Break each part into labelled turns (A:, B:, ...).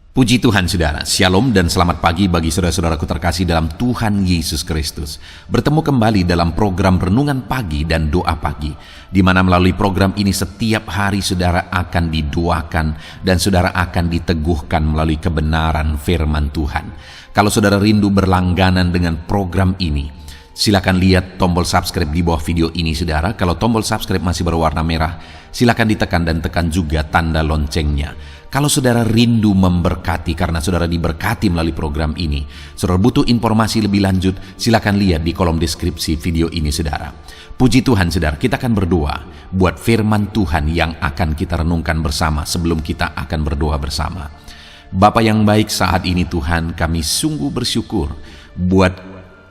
A: Puji Tuhan saudara, Shalom dan selamat pagi bagi saudara-saudaraku terkasih dalam Tuhan Yesus Kristus. Bertemu kembali dalam program Renungan Pagi dan Doa Pagi, di mana melalui program ini setiap hari saudara akan didoakan dan saudara akan diteguhkan melalui kebenaran firman Tuhan. Kalau saudara rindu berlangganan dengan program ini, silakan lihat tombol subscribe di bawah video ini saudara. Kalau tombol subscribe masih berwarna merah, silakan ditekan dan tekan juga tanda loncengnya. Kalau saudara rindu memberkati karena saudara diberkati melalui program ini, saudara butuh informasi lebih lanjut, silakan lihat di kolom deskripsi video ini saudara. Puji Tuhan saudara, kita akan berdoa buat firman Tuhan yang akan kita renungkan bersama sebelum kita akan berdoa bersama. Bapa yang baik, saat ini Tuhan kami sungguh bersyukur buat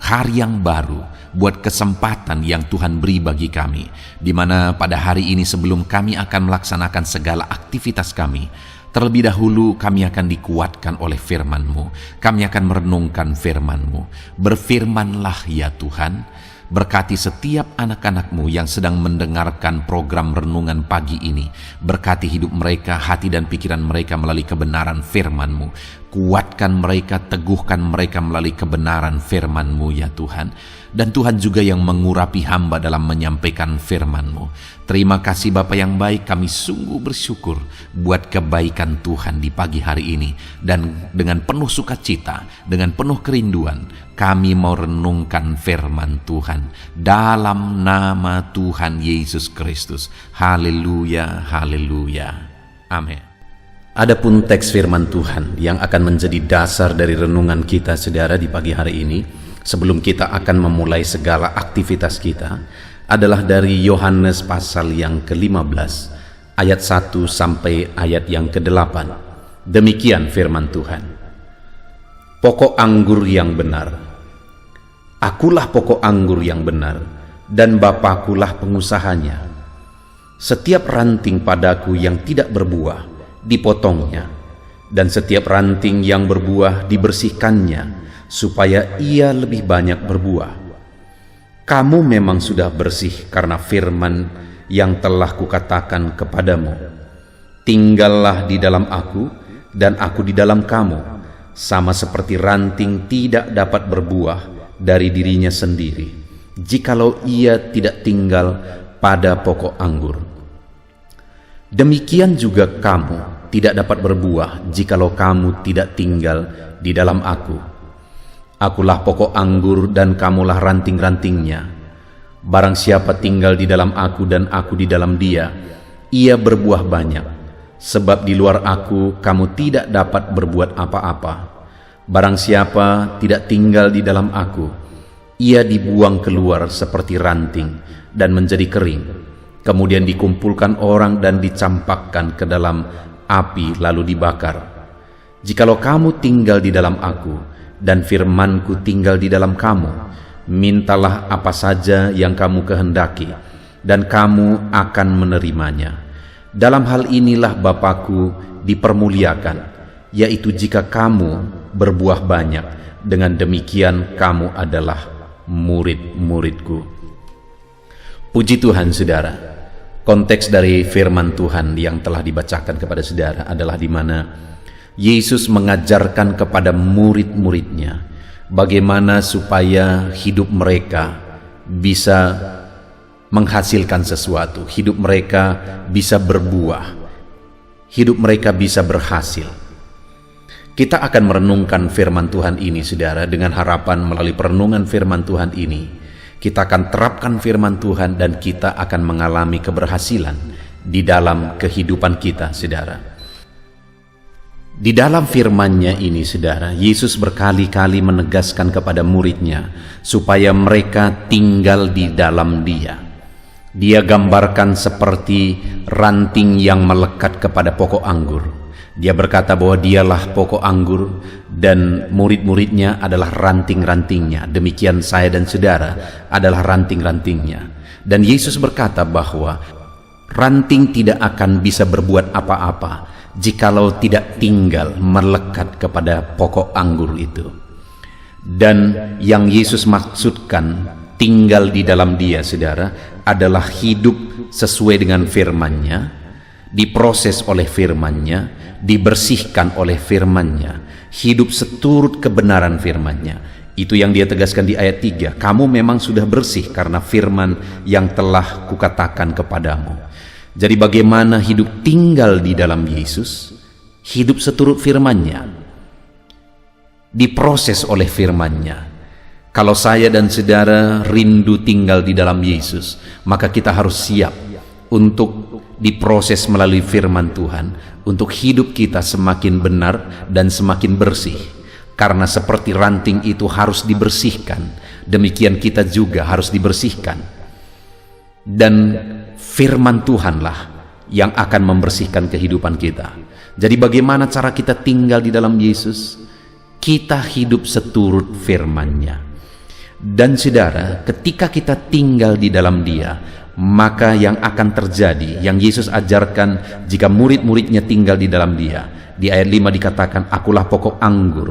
A: hari yang baru, buat kesempatan yang Tuhan beri bagi kami, di mana pada hari ini sebelum kami akan melaksanakan segala aktivitas kami, terlebih dahulu kami akan dikuatkan oleh firman-Mu. Kami akan merenungkan firman-Mu. Berfirmanlah ya Tuhan, berkati setiap anak-anak-Mu yang sedang mendengarkan program renungan pagi ini. Berkati hidup mereka, hati dan pikiran mereka melalui kebenaran firman-Mu. Kuatkan mereka, teguhkan mereka melalui kebenaran firman-Mu ya Tuhan. Dan Tuhan juga yang mengurapi hamba dalam menyampaikan firman-Mu. Terima kasih Bapa yang baik, kami sungguh bersyukur buat kebaikan Tuhan di pagi hari ini. Dan dengan penuh sukacita, dengan penuh kerinduan, kami mau renungkan firman Tuhan dalam nama Tuhan Yesus Kristus. Haleluya, haleluya. Amin. Adapun teks firman Tuhan yang akan menjadi dasar dari renungan kita saudara di pagi hari ini, sebelum kita akan memulai segala aktivitas kita, adalah dari Yohanes pasal yang ke-15 ayat 1 sampai ayat yang ke-8. Demikian firman Tuhan. Pokok anggur yang benar. Akulah pokok anggur yang benar, dan Bapakulah pengusahanya. Setiap ranting padaku yang tidak berbuah dipotongnya, dan setiap ranting yang berbuah dibersihkannya, supaya ia lebih banyak berbuah. Kamu memang sudah bersih karena firman yang telah kukatakan kepadamu. Tinggallah di dalam aku, dan aku di dalam kamu, sama seperti ranting tidak dapat berbuah dari dirinya sendiri, jikalau ia tidak tinggal pada pokok anggur. Demikian juga kamu tidak dapat berbuah jikalau kamu tidak tinggal di dalam aku. Akulah pokok anggur dan kamulah ranting-rantingnya. Barang siapa tinggal di dalam aku dan aku di dalam dia, ia berbuah banyak. Sebab di luar aku kamu tidak dapat berbuat apa-apa. Barang siapa tidak tinggal di dalam aku, ia dibuang keluar seperti ranting dan menjadi kering. Kemudian dikumpulkan orang dan dicampakkan ke dalam api lalu dibakar. Jikalau kamu tinggal di dalam aku, dan firmanku tinggal di dalam kamu, mintalah apa saja yang kamu kehendaki, dan kamu akan menerimanya. Dalam hal inilah Bapakku dipermuliakan, yaitu jika kamu berbuah banyak, dengan demikian kamu adalah murid-muridku. Puji Tuhan saudara. Konteks dari firman Tuhan yang telah dibacakan kepada saudara adalah di mana Yesus mengajarkan kepada murid-muridnya bagaimana supaya hidup mereka bisa menghasilkan sesuatu, hidup mereka bisa berbuah, hidup mereka bisa berhasil. Kita akan merenungkan firman Tuhan ini saudara, dengan harapan melalui perenungan firman Tuhan ini kita akan terapkan firman Tuhan dan kita akan mengalami keberhasilan di dalam kehidupan kita saudara. Di dalam firman-Nya ini saudara, Yesus berkali-kali menegaskan kepada muridnya supaya mereka tinggal di dalam Dia. Dia gambarkan seperti ranting yang melekat kepada pokok anggur. Dia berkata bahwa dialah pokok anggur dan murid-muridnya adalah ranting-rantingnya. Demikian saya dan saudara adalah ranting-rantingnya. Dan Yesus berkata bahwa ranting tidak akan bisa berbuat apa-apa jikalau tidak tinggal melekat kepada pokok anggur itu. Dan yang Yesus maksudkan tinggal di dalam Dia saudara adalah hidup sesuai dengan firman-Nya, diproses oleh firman-Nya, dibersihkan oleh firman-Nya, hidup seturut kebenaran firman-Nya. Itu yang dia tegaskan di ayat 3, kamu memang sudah bersih karena firman yang telah kukatakan kepadamu. Jadi bagaimana hidup tinggal di dalam Yesus? Hidup seturut firman-Nya, diproses oleh firman-Nya. Kalau saya dan saudara rindu tinggal di dalam Yesus, maka kita harus siap untuk diproses melalui firman Tuhan, untuk hidup kita semakin benar dan semakin bersih. Karena seperti ranting itu harus dibersihkan, demikian kita juga harus dibersihkan. Dan firman Tuhanlah yang akan membersihkan kehidupan kita. Jadi bagaimana cara kita tinggal di dalam Yesus? Kita hidup seturut firman-Nya. Dan saudara, ketika kita tinggal di dalam Dia, maka yang akan terjadi, yang Yesus ajarkan jika murid-muridnya tinggal di dalam Dia. Di ayat 5 dikatakan, akulah pokok anggur,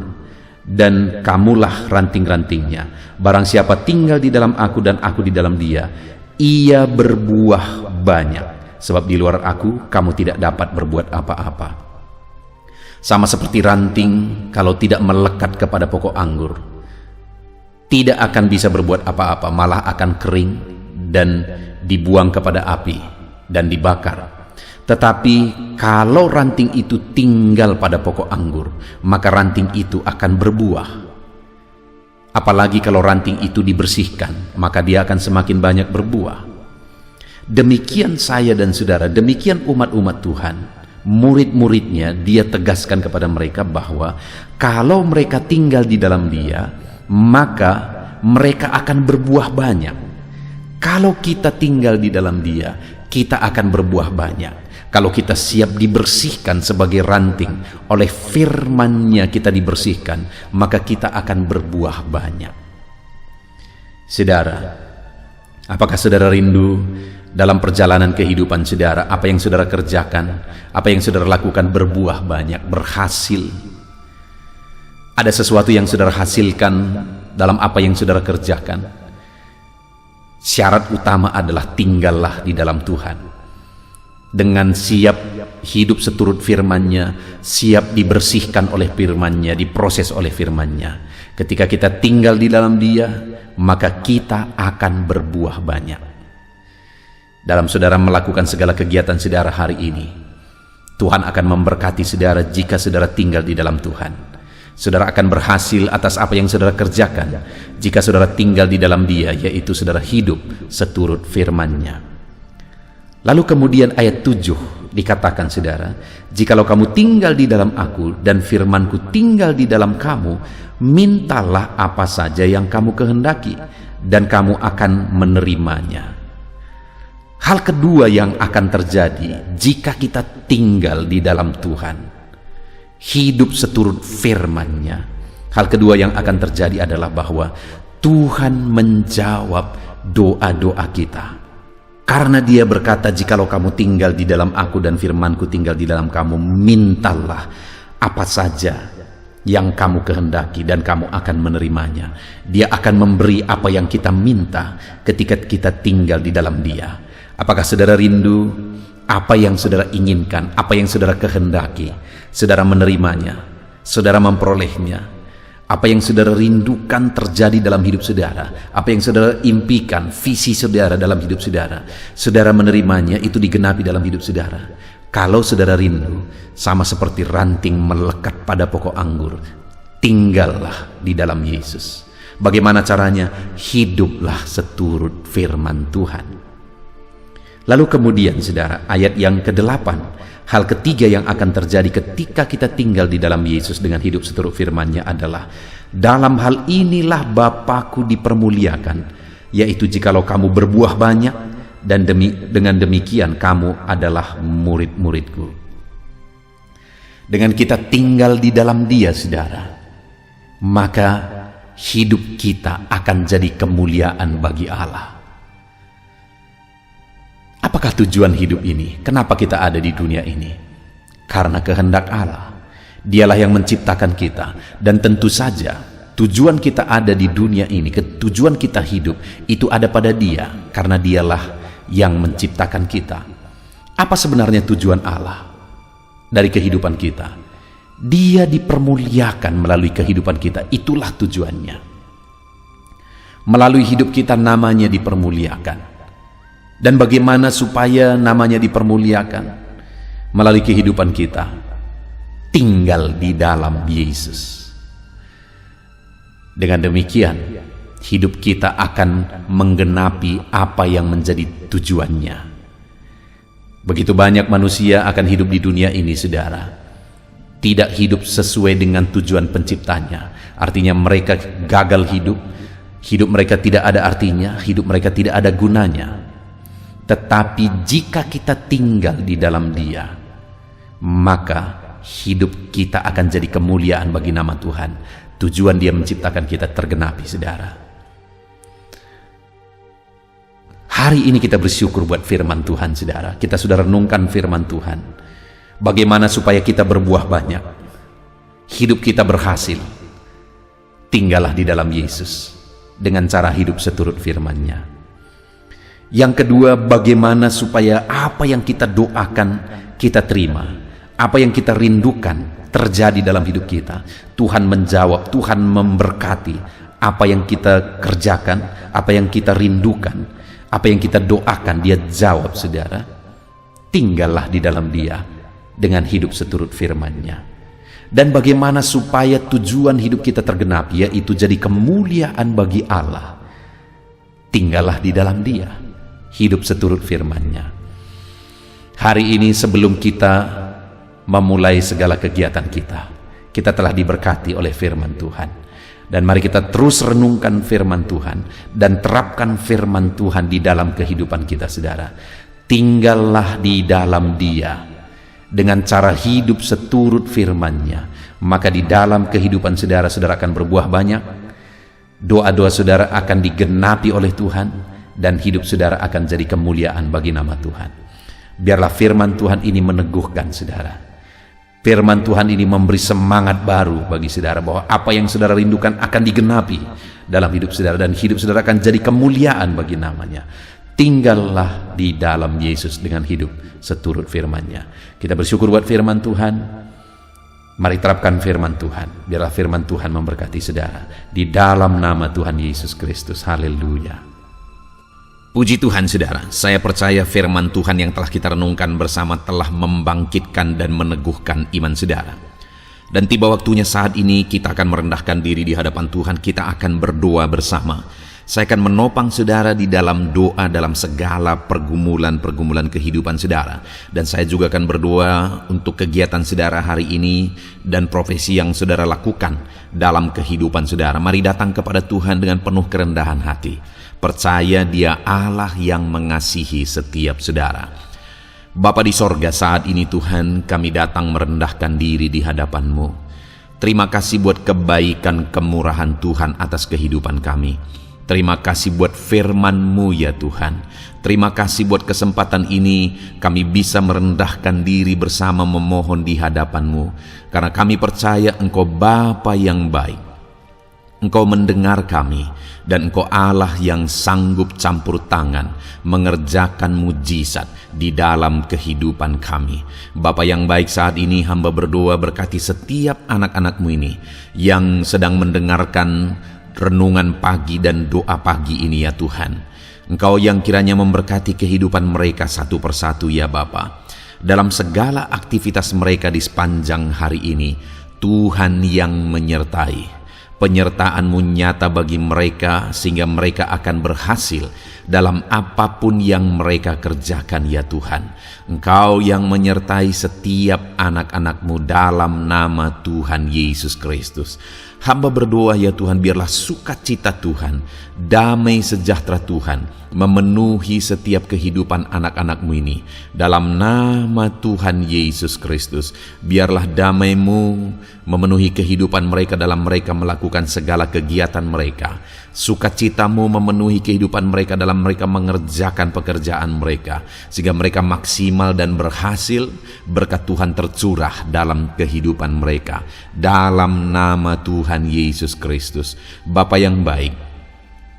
A: dan kamulah ranting-rantingnya. Barang siapa tinggal di dalam aku dan aku di dalam Dia, ia berbuah banyak. Sebab di luar aku, kamu tidak dapat berbuat apa-apa. Sama seperti ranting, kalau tidak melekat kepada pokok anggur, tidak akan bisa berbuat apa-apa, malah akan kering dan dibuang kepada api dan dibakar. Tetapi kalau ranting itu tinggal pada pokok anggur, maka ranting itu akan berbuah. Apalagi kalau ranting itu dibersihkan, maka dia akan semakin banyak berbuah. Demikian saya dan saudara, demikian umat-umat Tuhan, murid-muridnya, dia tegaskan kepada mereka bahwa kalau mereka tinggal di dalam Dia, maka mereka akan berbuah banyak. Kalau kita tinggal di dalam Dia, kita akan berbuah banyak. Kalau kita siap dibersihkan sebagai ranting, oleh firman-Nya kita dibersihkan, maka kita akan berbuah banyak. Saudara, apakah saudara rindu dalam perjalanan kehidupan saudara, apa yang saudara kerjakan, apa yang saudara lakukan berbuah banyak, berhasil? Ada sesuatu yang saudara hasilkan dalam apa yang saudara kerjakan. Syarat utama adalah tinggallah di dalam Tuhan. Dengan siap hidup seturut firman-Nya, siap dibersihkan oleh firman-Nya, diproses oleh firman-Nya. Ketika kita tinggal di dalam Dia, maka kita akan berbuah banyak. Dalam saudara melakukan segala kegiatan saudara hari ini, Tuhan akan memberkati saudara jika saudara tinggal di dalam Tuhan. Saudara akan berhasil atas apa yang saudara kerjakan jika saudara tinggal di dalam Dia, yaitu saudara hidup seturut firman-Nya. Lalu kemudian ayat 7 dikatakan saudara, jikalau kamu tinggal di dalam aku dan firman-Ku tinggal di dalam kamu, mintalah apa saja yang kamu kehendaki dan kamu akan menerimanya. Hal kedua yang akan terjadi jika kita tinggal di dalam Tuhan, hidup seturut firman-Nya, hal kedua yang akan terjadi adalah bahwa Tuhan menjawab doa-doa kita. Karena Dia berkata, jikalau kamu tinggal di dalam aku dan firman-Ku tinggal di dalam kamu, mintalah apa saja yang kamu kehendaki dan kamu akan menerimanya. Dia akan memberi apa yang kita minta ketika kita tinggal di dalam Dia. Apakah saudara rindu apa yang saudara inginkan, apa yang saudara kehendaki, saudara menerimanya, saudara memperolehnya? Apa yang saudara rindukan terjadi dalam hidup saudara, apa yang saudara impikan, visi saudara dalam hidup saudara, saudara menerimanya, itu digenapi dalam hidup saudara. Kalau saudara rindu, sama seperti ranting melekat pada pokok anggur, tinggallah di dalam Yesus. Bagaimana caranya? Hiduplah seturut firman Tuhan. Lalu kemudian saudara, ayat yang ke-8, hal ketiga yang akan terjadi ketika kita tinggal di dalam Yesus dengan hidup seturut firman-Nya adalah, dalam hal inilah Bapa-Ku dipermuliakan, yaitu jikalau kamu berbuah banyak, dan dengan demikian kamu adalah murid-murid-Ku. Dengan kita tinggal di dalam Dia saudara, maka hidup kita akan jadi kemuliaan bagi Allah. Apakah tujuan hidup ini? Kenapa kita ada di dunia ini? Karena kehendak Allah. Dialah yang menciptakan kita. Dan tentu saja tujuan kita ada di dunia ini, tujuan kita hidup itu ada pada Dia, karena Dialah yang menciptakan kita. Apa sebenarnya tujuan Allah? dari kehidupan kita. Dia dipermuliakan melalui kehidupan kita. Itulah tujuannya. Melalui hidup kita namanya dipermuliakan. Dan bagaimana supaya namanya dipermuliakan? Melalui kehidupan kita tinggal di dalam Yesus. Dengan demikian, hidup kita akan menggenapi apa yang menjadi tujuannya. Begitu banyak manusia akan hidup di dunia ini, saudara, tidak hidup sesuai dengan tujuan penciptanya. Artinya mereka gagal hidup. Hidup mereka tidak ada artinya, hidup mereka tidak ada gunanya. Tetapi jika kita tinggal di dalam Dia, maka hidup kita akan jadi kemuliaan bagi nama Tuhan. Tujuan Dia menciptakan kita tergenapi, saudara. Hari ini kita bersyukur buat firman Tuhan, saudara. Kita sudah renungkan firman Tuhan. Bagaimana supaya kita berbuah banyak, hidup kita berhasil. Tinggallah di dalam Yesus dengan cara hidup seturut firman-Nya. Yang kedua, bagaimana supaya apa yang kita doakan kita terima, apa yang kita rindukan terjadi dalam hidup kita. Tuhan menjawab, Tuhan memberkati apa yang kita kerjakan, apa yang kita rindukan, apa yang kita doakan. Dia jawab, saudara. Tinggallah di dalam Dia dengan hidup seturut firman-Nya. Dan bagaimana supaya tujuan hidup kita tergenapi, yaitu jadi kemuliaan bagi Allah. Tinggallah di dalam Dia, hidup seturut firman-Nya. Hari ini sebelum kita memulai segala kegiatan kita telah diberkati oleh firman Tuhan. Dan mari kita terus renungkan firman Tuhan dan terapkan firman Tuhan di dalam kehidupan kita, saudara. Tinggallah di dalam Dia dengan cara hidup seturut firman-Nya, maka di dalam kehidupan saudara, saudara akan berbuah banyak. Doa-doa saudara akan digenapi oleh Tuhan, dan hidup saudara akan jadi kemuliaan bagi nama Tuhan. Biarlah firman Tuhan ini meneguhkan saudara. Firman Tuhan ini memberi semangat baru bagi saudara, bahwa apa yang saudara rindukan akan digenapi dalam hidup saudara, dan hidup saudara akan jadi kemuliaan bagi namanya. Tinggallah di dalam Yesus dengan hidup seturut firman-Nya. Kita bersyukur buat firman Tuhan. Mari terapkan firman Tuhan. Biarlah firman Tuhan memberkati saudara. Di dalam nama Tuhan Yesus Kristus. Haleluya. Puji Tuhan, saudara. Saya percaya firman Tuhan yang telah kita renungkan bersama telah membangkitkan dan meneguhkan iman saudara. Dan tiba waktunya saat ini kita akan merendahkan diri di hadapan Tuhan. Kita akan berdoa bersama. Saya akan menopang saudara di dalam doa dalam segala pergumulan-pergumulan kehidupan saudara. Dan saya juga akan berdoa untuk kegiatan saudara hari ini dan profesi yang saudara lakukan dalam kehidupan saudara. Mari datang kepada Tuhan dengan penuh kerendahan hati. Percaya Dia Allah yang mengasihi setiap saudara. Bapa di sorga, saat ini Tuhan, kami datang merendahkan diri di hadapan-Mu. Terima kasih buat kebaikan kemurahan Tuhan atas kehidupan kami. Terima kasih buat firman-Mu ya Tuhan. Terima kasih buat kesempatan ini kami bisa merendahkan diri bersama memohon di hadapan-Mu. Karena kami percaya Engkau Bapa yang baik. Engkau mendengar kami, dan Engkau Allah yang sanggup campur tangan mengerjakan mujizat di dalam kehidupan kami. Bapa yang baik, saat ini hamba berdoa berkati setiap anak-anak-Mu ini yang sedang mendengarkan renungan pagi dan doa pagi ini ya Tuhan. Engkau yang kiranya memberkati kehidupan mereka satu persatu ya Bapa. Dalam segala aktivitas mereka di sepanjang hari ini, Tuhan yang menyertai. Penyertaan-Mu nyata bagi mereka sehingga mereka akan berhasil dalam apapun yang mereka kerjakan ya Tuhan. Engkau yang menyertai setiap anak-anak-Mu dalam nama Tuhan Yesus Kristus. Hamba berdoa ya Tuhan, biarlah sukacita Tuhan, damai sejahtera Tuhan memenuhi setiap kehidupan anak-anak-Mu ini. Dalam nama Tuhan Yesus Kristus, biarlah damai-Mu memenuhi kehidupan mereka dalam mereka melakukan segala kegiatan mereka. Sukacita-Mu memenuhi kehidupan mereka dalam mereka mengerjakan pekerjaan mereka, sehingga mereka maksimal dan berhasil. Berkat Tuhan tercurah dalam kehidupan mereka. Dalam nama Tuhan Yesus Kristus. Bapa yang baik,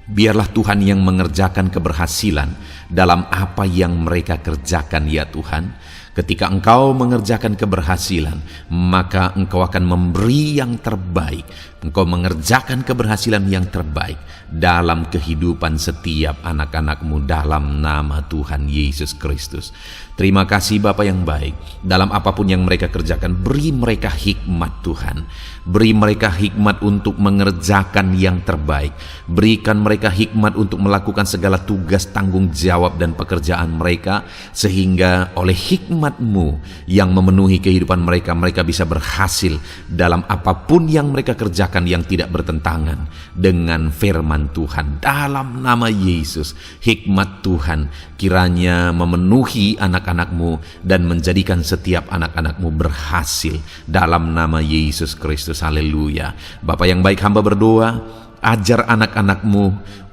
A: biarlah Tuhan yang mengerjakan keberhasilan dalam apa yang mereka kerjakan ya Tuhan. Ketika engkau mengerjakan keberhasilan, maka engkau akan memberi yang terbaik. Engkau mengerjakan keberhasilan yang terbaik dalam kehidupan setiap anak-anakmu dalam nama Tuhan Yesus Kristus. Terima kasih Bapa yang baik. Dalam apapun yang mereka kerjakan, beri mereka hikmat Tuhan. Beri mereka hikmat untuk mengerjakan yang terbaik. Berikan mereka hikmat untuk melakukan segala tugas, tanggung jawab dan pekerjaan mereka, sehingga oleh hikmat-Mu yang memenuhi kehidupan mereka, mereka bisa berhasil dalam apapun yang mereka kerjakan yang tidak bertentangan dengan firman Tuhan. Dalam nama Yesus, hikmat Tuhan kiranya memenuhi anak-anak-Mu dan menjadikan setiap anak-anak-Mu berhasil dalam nama Yesus Kristus. Haleluya. Bapa yang baik, hamba berdoa, ajar anak-anak-Mu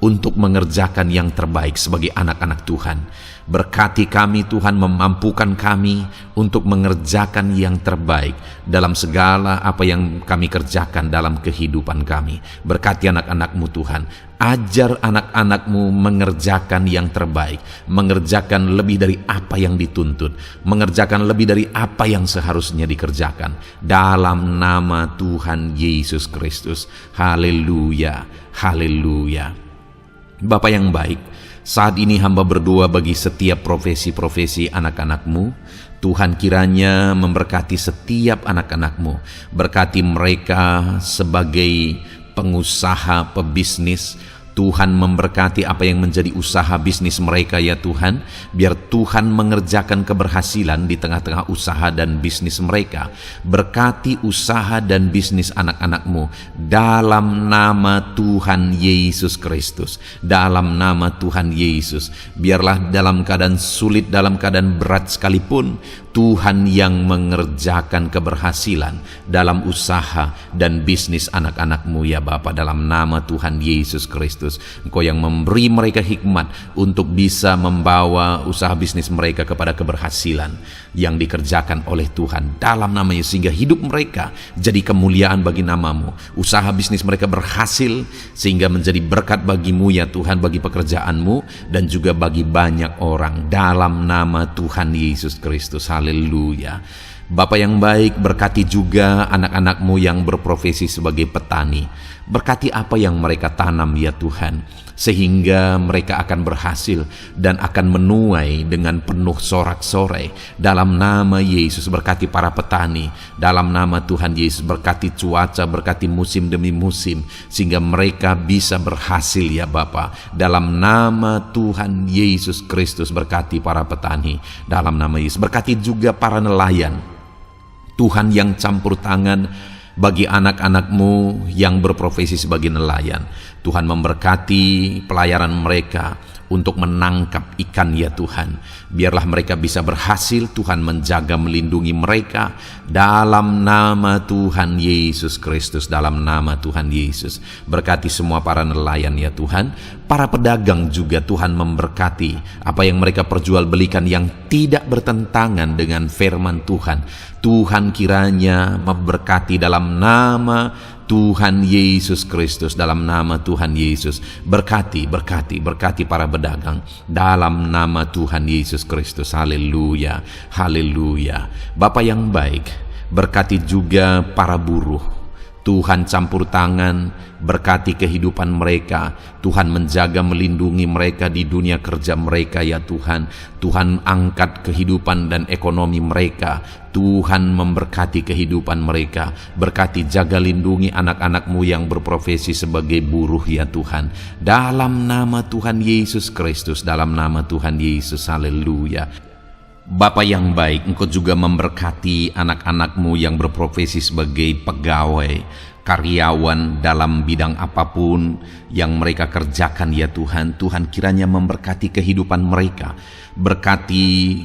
A: untuk mengerjakan yang terbaik sebagai anak-anak Tuhan. Berkati kami Tuhan, memampukan kami untuk mengerjakan yang terbaik dalam segala apa yang kami kerjakan dalam kehidupan kami. Berkati anak-anak-Mu Tuhan, ajar anak-anak-Mu mengerjakan yang terbaik, mengerjakan lebih dari apa yang dituntut, mengerjakan lebih dari apa yang seharusnya dikerjakan dalam nama Tuhan Yesus Kristus. Haleluya, haleluya. Bapa yang baik, saat ini hamba berdoa bagi setiap profesi-profesi anak-anak-Mu. Tuhan kiranya memberkati setiap anak-anak-Mu. Berkati mereka sebagai pengusaha, pebisnis. Tuhan memberkati apa yang menjadi usaha bisnis mereka ya Tuhan. Biar Tuhan mengerjakan keberhasilan di tengah-tengah usaha dan bisnis mereka. Berkati usaha dan bisnis anak-anak-Mu dalam nama Tuhan Yesus Kristus. Dalam nama Tuhan Yesus. Biarlah dalam keadaan sulit, dalam keadaan berat sekalipun, Tuhan yang mengerjakan keberhasilan dalam usaha dan bisnis anak-anak-Mu ya Bapa, dalam nama Tuhan Yesus Kristus. Engkau yang memberi mereka hikmat untuk bisa membawa usaha bisnis mereka kepada keberhasilan yang dikerjakan oleh Tuhan dalam nama Yesus, sehingga hidup mereka jadi kemuliaan bagi nama-Mu. Usaha bisnis mereka berhasil sehingga menjadi berkat bagi-Mu ya Tuhan, bagi pekerjaan-Mu dan juga bagi banyak orang dalam nama Tuhan Yesus Kristus. Haleluya. Bapa yang baik, berkati juga anak-anak-Mu yang berprofesi sebagai petani. Berkati apa yang mereka tanam ya Tuhan, sehingga mereka akan berhasil dan akan menuai dengan penuh sorak-sorai. Dalam nama Yesus, berkati para petani. Dalam nama Tuhan Yesus, berkati cuaca, berkati musim demi musim, sehingga mereka bisa berhasil ya Bapa. Dalam nama Tuhan Yesus Kristus, berkati para petani. Dalam nama Yesus, berkati juga para nelayan. Tuhan yang campur tangan bagi anak-anak-Mu yang berprofesi sebagai nelayan. Tuhan memberkati pelayaran mereka untuk menangkap ikan ya Tuhan. Biarlah mereka bisa berhasil. Tuhan menjaga, melindungi mereka dalam nama Tuhan Yesus Kristus. Dalam nama Tuhan Yesus, berkati semua para nelayan ya Tuhan. Para pedagang juga Tuhan memberkati apa yang mereka perjualbelikan yang tidak bertentangan dengan firman Tuhan. Tuhan kiranya memberkati dalam nama Tuhan Yesus Kristus. Dalam nama Tuhan Yesus, berkati para pedagang dalam nama Tuhan Yesus Kristus. Haleluya, haleluya. Bapa yang baik, berkati juga para buruh. Tuhan campur tangan, berkati kehidupan mereka. Tuhan menjaga, melindungi mereka di dunia kerja mereka ya Tuhan. Tuhan angkat kehidupan dan ekonomi mereka. Tuhan memberkati kehidupan mereka. Berkati, jaga, lindungi anak-anak-Mu yang berprofesi sebagai buruh ya Tuhan. Dalam nama Tuhan Yesus Kristus, dalam nama Tuhan Yesus. Haleluya. Bapa yang baik, Engkau juga memberkati anak-anak-Mu yang berprofesi sebagai pegawai, karyawan dalam bidang apapun yang mereka kerjakan ya Tuhan. Tuhan kiranya memberkati kehidupan mereka. Berkati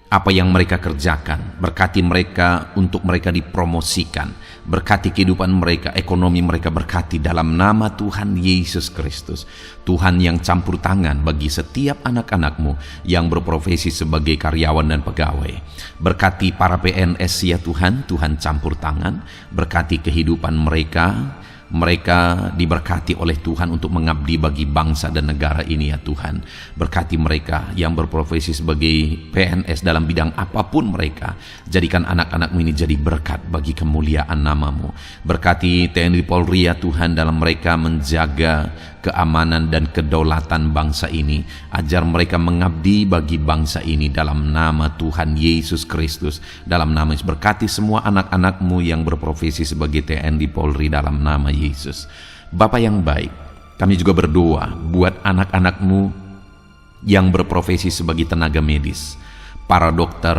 A: apa yang mereka kerjakan. Berkati mereka untuk mereka dipromosikan. Berkati kehidupan mereka, ekonomi mereka, berkati dalam nama Tuhan Yesus Kristus. Tuhan yang campur tangan bagi setiap anak-anak-Mu yang berprofesi sebagai karyawan dan pegawai. Berkati para PNS ya Tuhan. Tuhan campur tangan, berkati kehidupan mereka. Mereka diberkati oleh Tuhan untuk mengabdi bagi bangsa dan negara ini ya Tuhan. Berkati mereka yang berprofesi sebagai PNS dalam bidang apapun mereka. Jadikan anak-anak-Mu ini jadi berkat bagi kemuliaan nama-Mu. Berkati TNI Polri ya Tuhan dalam mereka menjaga keamanan dan kedaulatan bangsa ini. Ajar mereka mengabdi bagi bangsa ini dalam nama Tuhan Yesus Kristus. Dalam nama Yesus, berkati semua anak-anak-Mu yang berprofesi sebagai TNI Polri dalam nama Yesus. Bapa yang baik, kami juga berdoa buat anak-anak-Mu yang berprofesi sebagai tenaga medis, para dokter,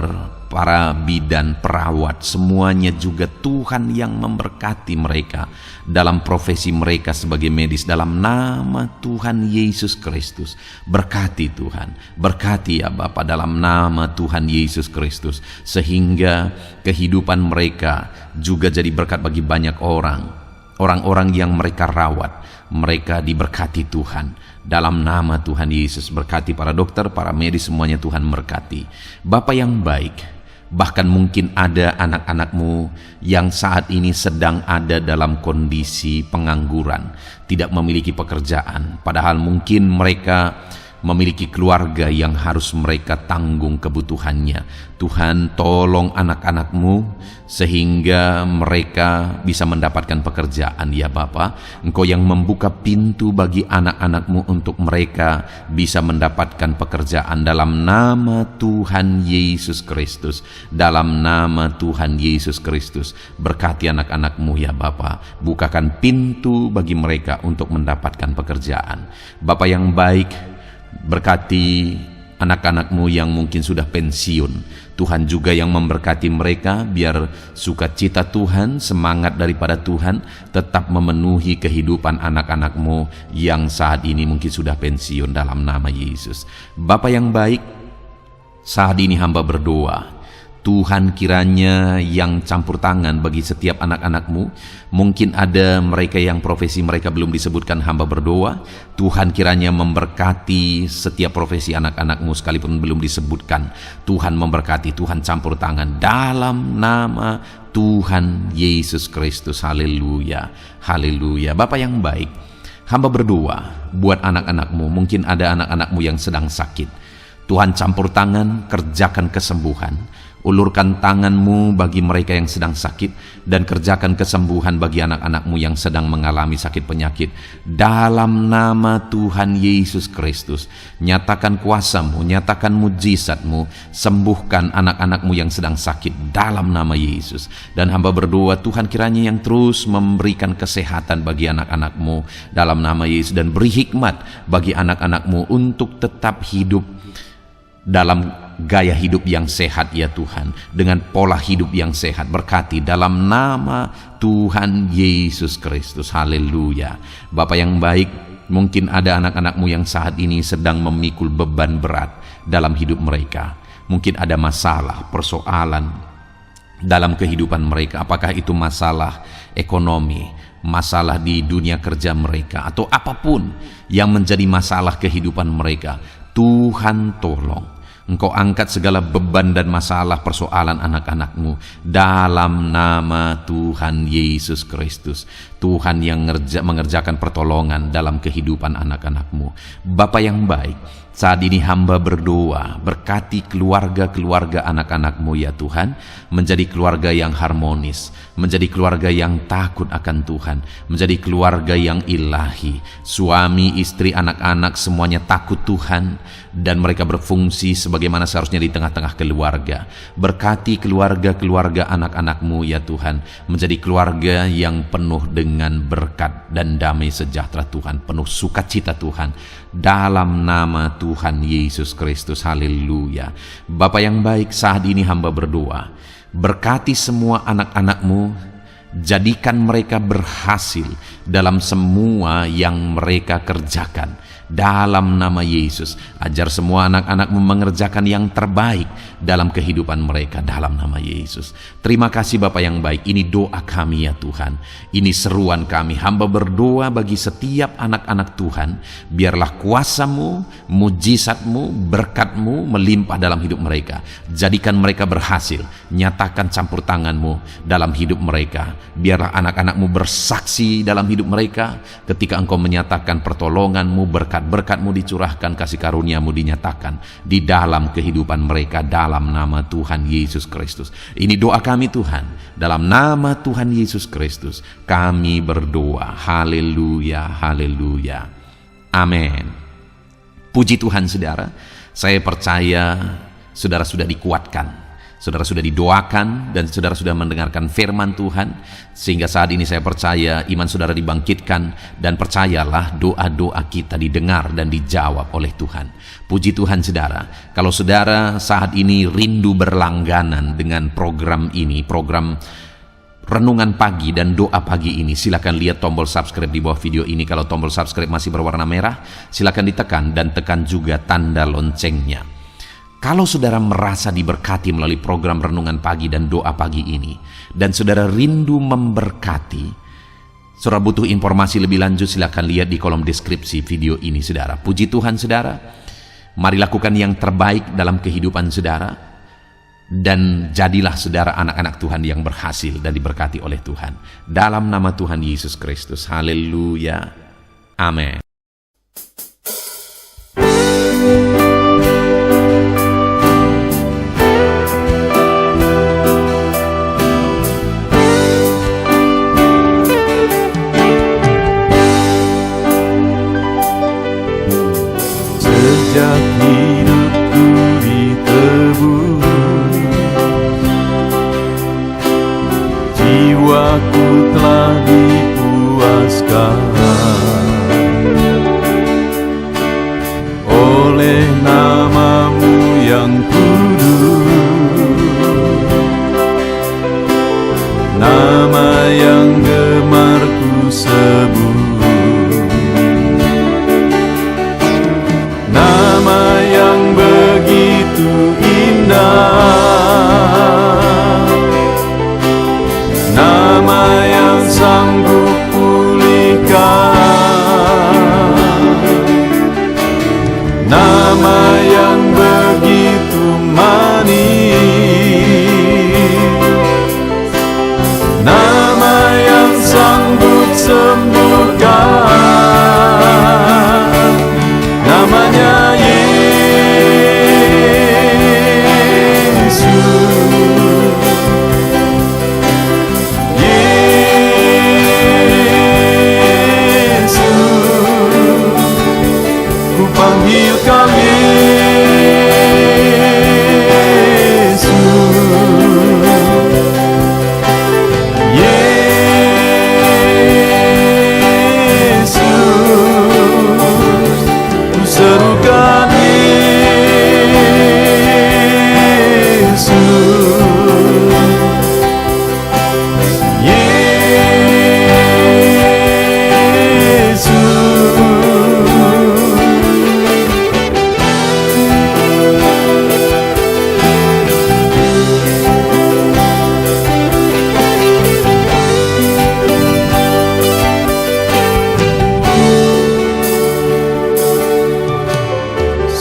A: para bidan, perawat, semuanya juga Tuhan yang memberkati mereka dalam profesi mereka sebagai medis dalam nama Tuhan Yesus Kristus. Berkati Tuhan, berkati ya Bapa dalam nama Tuhan Yesus Kristus, sehingga kehidupan mereka juga jadi berkat bagi banyak orang-orang yang mereka rawat. Mereka diberkati Tuhan dalam nama Tuhan Yesus. Berkati para dokter, para medis, semuanya Tuhan berkati. Bapa yang baik, bahkan mungkin ada anak-anak-Mu yang saat ini sedang ada dalam kondisi pengangguran, tidak memiliki pekerjaan, padahal mungkin mereka memiliki keluarga yang harus mereka tanggung kebutuhannya. Tuhan, tolong anak-anak-Mu sehingga mereka bisa mendapatkan pekerjaan ya Bapa. Engkau yang membuka pintu bagi anak-anak-Mu untuk mereka bisa mendapatkan pekerjaan dalam nama Tuhan Yesus Kristus. Dalam nama Tuhan Yesus Kristus, berkati anak-anak-Mu ya Bapa. Bukakan pintu bagi mereka untuk mendapatkan pekerjaan. Bapa yang baik, berkati anak-anak-Mu yang mungkin sudah pensiun. Tuhan juga yang memberkati mereka, biar sukacita Tuhan, semangat daripada Tuhan tetap memenuhi kehidupan anak-anak-Mu yang saat ini mungkin sudah pensiun dalam nama Yesus. Bapa yang baik, saat ini hamba berdoa, Tuhan kiranya yang campur tangan bagi setiap anak-anak-Mu. Mungkin ada mereka yang profesi mereka belum disebutkan, hamba berdoa Tuhan kiranya memberkati setiap profesi anak-anak-Mu sekalipun belum disebutkan. Tuhan memberkati, Tuhan campur tangan dalam nama Tuhan Yesus Kristus. Haleluya, haleluya. Bapa yang baik, hamba berdoa buat anak-anak-Mu. Mungkin ada anak-anak-Mu yang sedang sakit. Tuhan campur tangan, kerjakan kesembuhan. Ulurkan tangan-Mu bagi mereka yang sedang sakit, dan kerjakan kesembuhan bagi anak-anak-Mu yang sedang mengalami sakit penyakit. Dalam nama Tuhan Yesus Kristus, nyatakan kuasa-Mu, nyatakan mujizat-Mu, sembuhkan anak-anak-Mu yang sedang sakit dalam nama Yesus. Dan hamba berdoa Tuhan kiranya yang terus memberikan kesehatan bagi anak-anak-Mu dalam nama Yesus, dan beri hikmat bagi anak-anak-Mu untuk tetap hidup dalam gaya hidup yang sehat ya Tuhan, dengan pola hidup yang sehat. Berkati dalam nama Tuhan Yesus Kristus. Haleluya. Bapa yang baik, mungkin ada anak-anak-Mu yang saat ini sedang memikul beban berat dalam hidup mereka. Mungkin ada masalah, persoalan dalam kehidupan mereka. Apakah itu masalah ekonomi, masalah di dunia kerja mereka, atau apapun yang menjadi masalah kehidupan mereka. Tuhan tolong, Engkau angkat segala beban dan masalah persoalan anak-anak-Mu dalam nama Tuhan Yesus Kristus. Tuhan yang mengerjakan pertolongan dalam kehidupan anak-anak-Mu. Bapa yang baik, saat ini hamba berdoa, berkati keluarga-keluarga anak-anak-Mu ya Tuhan, menjadi keluarga yang harmonis, menjadi keluarga yang takut akan Tuhan, menjadi keluarga yang ilahi. Suami, istri, anak-anak semuanya takut Tuhan, dan mereka berfungsi sebagaimana seharusnya di tengah-tengah keluarga. Berkati keluarga-keluarga anak-anak-Mu ya Tuhan, menjadi keluarga yang penuh dengan berkat dan damai sejahtera Tuhan, penuh sukacita Tuhan, dalam nama Tuhan Yesus Kristus. Haleluya. Bapa yang baik, saat ini hamba berdoa, berkati semua anak-anak-Mu, jadikan mereka berhasil dalam semua yang mereka kerjakan. dalam nama Yesus. Ajar semua anak-anak-Mu mengerjakan yang terbaik dalam kehidupan mereka dalam nama Yesus. Terima kasih Bapa yang baik. Ini doa kami ya Tuhan. Ini seruan kami. Hamba berdoa bagi setiap anak-anak Tuhan. Biarlah kuasa-Mu, mujizat-Mu, berkat-Mu melimpah dalam hidup mereka. Jadikan mereka berhasil. Nyatakan campur tangan-Mu dalam hidup mereka. Biarlah anak-anak-Mu bersaksi dalam hidup mereka ketika Engkau menyatakan pertolongan-Mu, berkat-berkat-Mu dicurahkan, kasih karunia-Mu dinyatakan di dalam kehidupan mereka dalam nama Tuhan Yesus Kristus. Ini doa kami Tuhan, dalam nama Tuhan Yesus Kristus kami berdoa. Haleluya, haleluya, amin. Puji Tuhan saudara, saya percaya saudara sudah dikuatkan, saudara sudah didoakan, dan saudara sudah mendengarkan firman Tuhan, sehingga saat ini saya percaya iman saudara dibangkitkan, dan percayalah doa-doa kita didengar dan dijawab oleh Tuhan. Puji Tuhan saudara, kalau saudara saat ini rindu berlangganan dengan program ini, program Renungan Pagi dan Doa Pagi ini, silakan lihat tombol subscribe di bawah video ini. Kalau tombol subscribe masih berwarna merah, silakan ditekan dan tekan juga tanda loncengnya. Kalau saudara merasa diberkati melalui program Renungan Pagi dan Doa Pagi ini, dan saudara rindu memberkati, saudara butuh informasi lebih lanjut, silakan lihat di kolom deskripsi video ini saudara. Puji Tuhan saudara, mari lakukan yang terbaik dalam kehidupan saudara, dan jadilah saudara anak-anak Tuhan yang berhasil dan diberkati oleh Tuhan. Dalam nama Tuhan Yesus Kristus, haleluya, amin.
B: Sejak hidupku ditebus, jiwaku telah dipuaskan oleh nama-Mu yang kudus, nama yang gemar ku sebut. Nama yang begitu indah, nama yang sanggup pulihkan, nama yang begitu manis, nama yang sanggup sembuhkan, namanya Yesus. Yesus, ku panggil Kau Yesus. Yesus, ku serukan Yesus.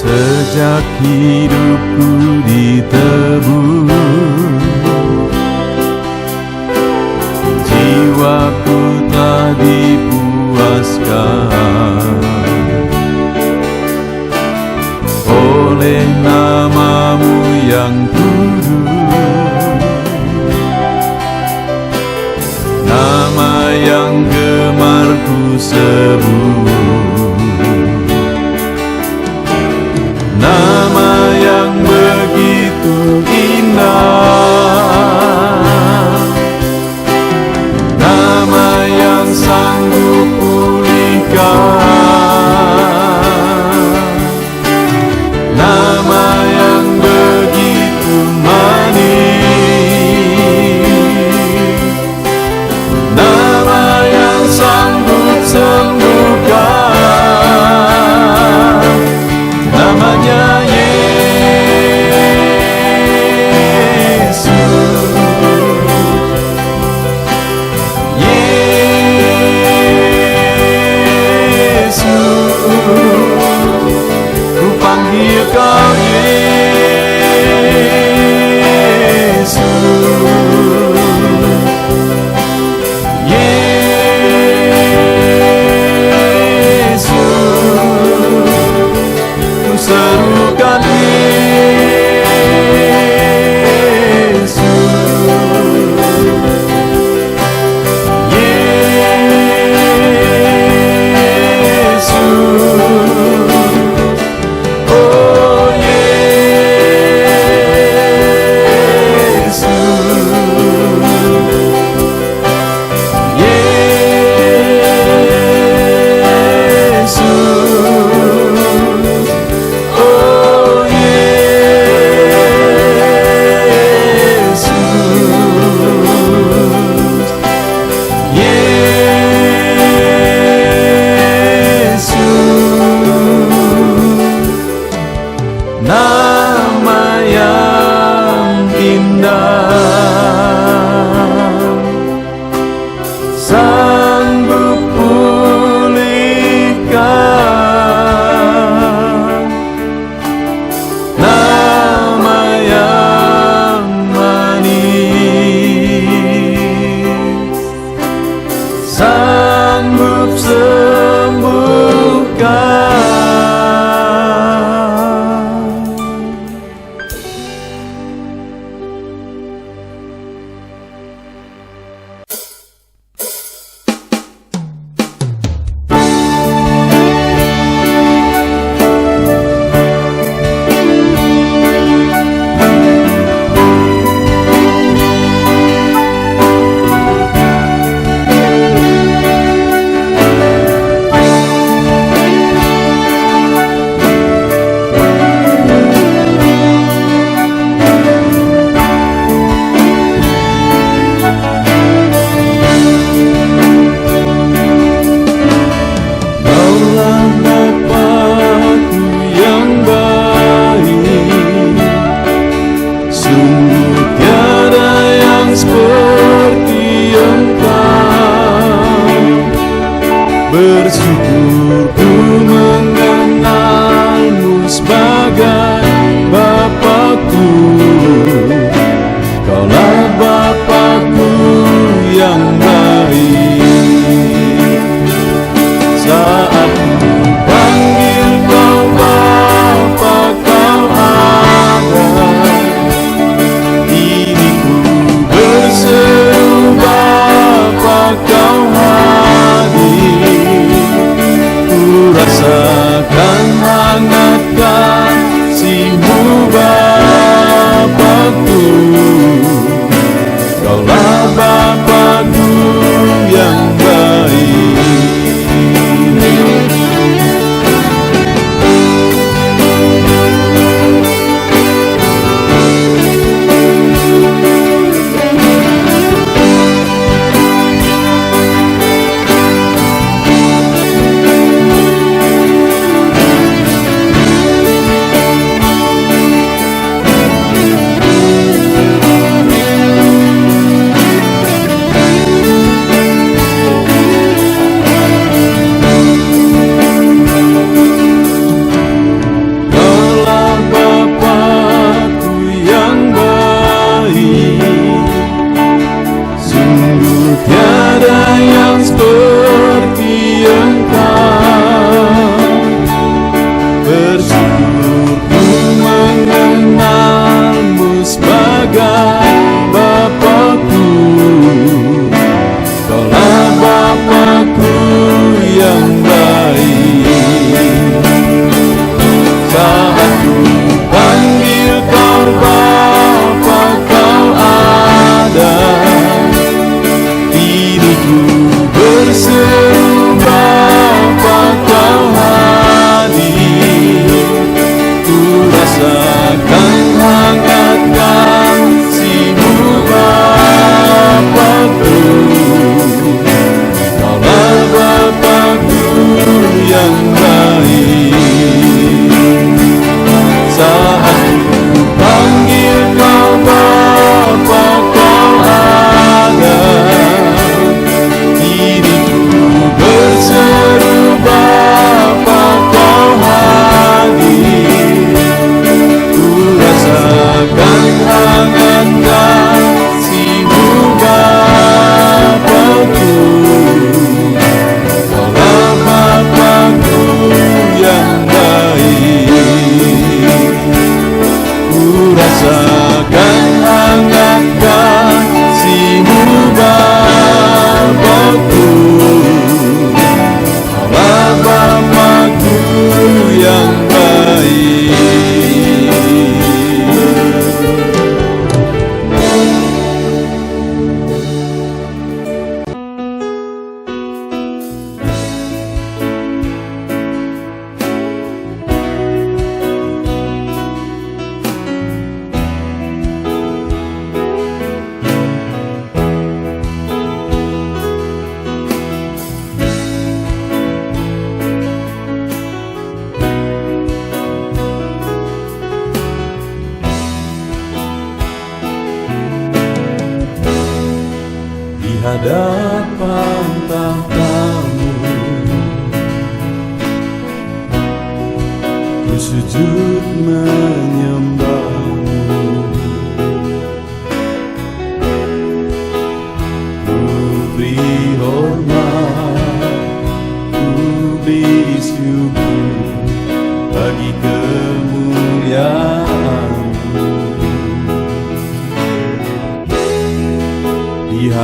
B: Sejak hidupku ditebus, jiwaku telah dipuaskan oleh nama-Mu yang kudus, nama yang gemar ku sebut, nama yang begitu indah, nama yang sanggup pulihkan, nama yang begitu manis, nama yang sanggup sembuhkan, Engkau Yesus, Yesus, ku serukan Yesus, Yesus, oh Yesus, Yesus, oh Yesus, nama yang indah, sanggup pulihkan, nama yang manis, sanggup sembuhkan.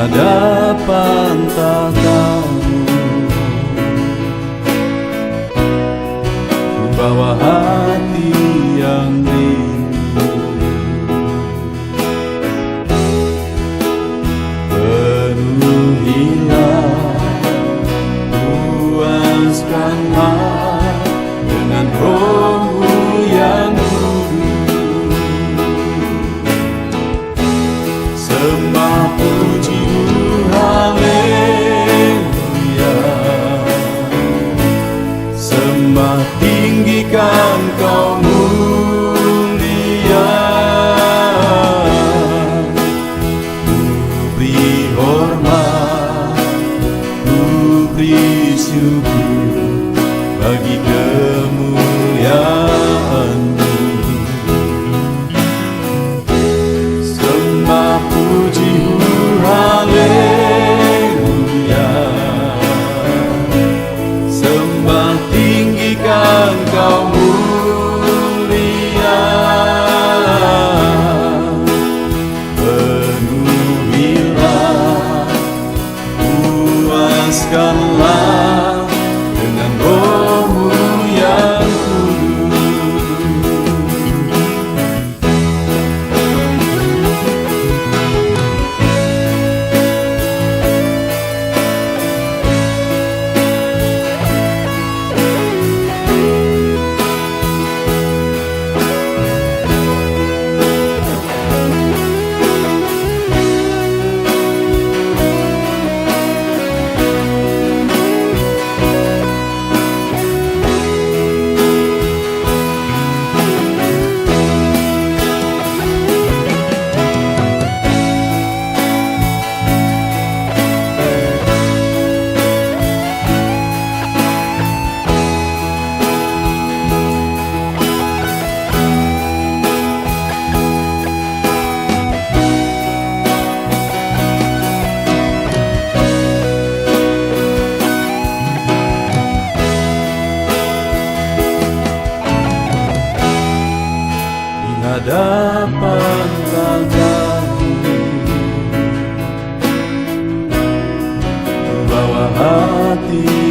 B: hadapan tahta-Mu, ku bawa hati yang rindu. Penuhilah, puaskanlah dengan Roh-Mu yang kudus. Sembah puji-Mu, haleluya. Sembah tinggikan Kau mulia. Ku beri hormat, ku beri syukur bagi kemuliaan-Mu. Sembah puji-Mu, haleluya. Sembah tinggikan Kau mulia. Penuhilah, puaskanlah dengan Roh-Mu yang hadapan tahta-Mu, ku bawa hati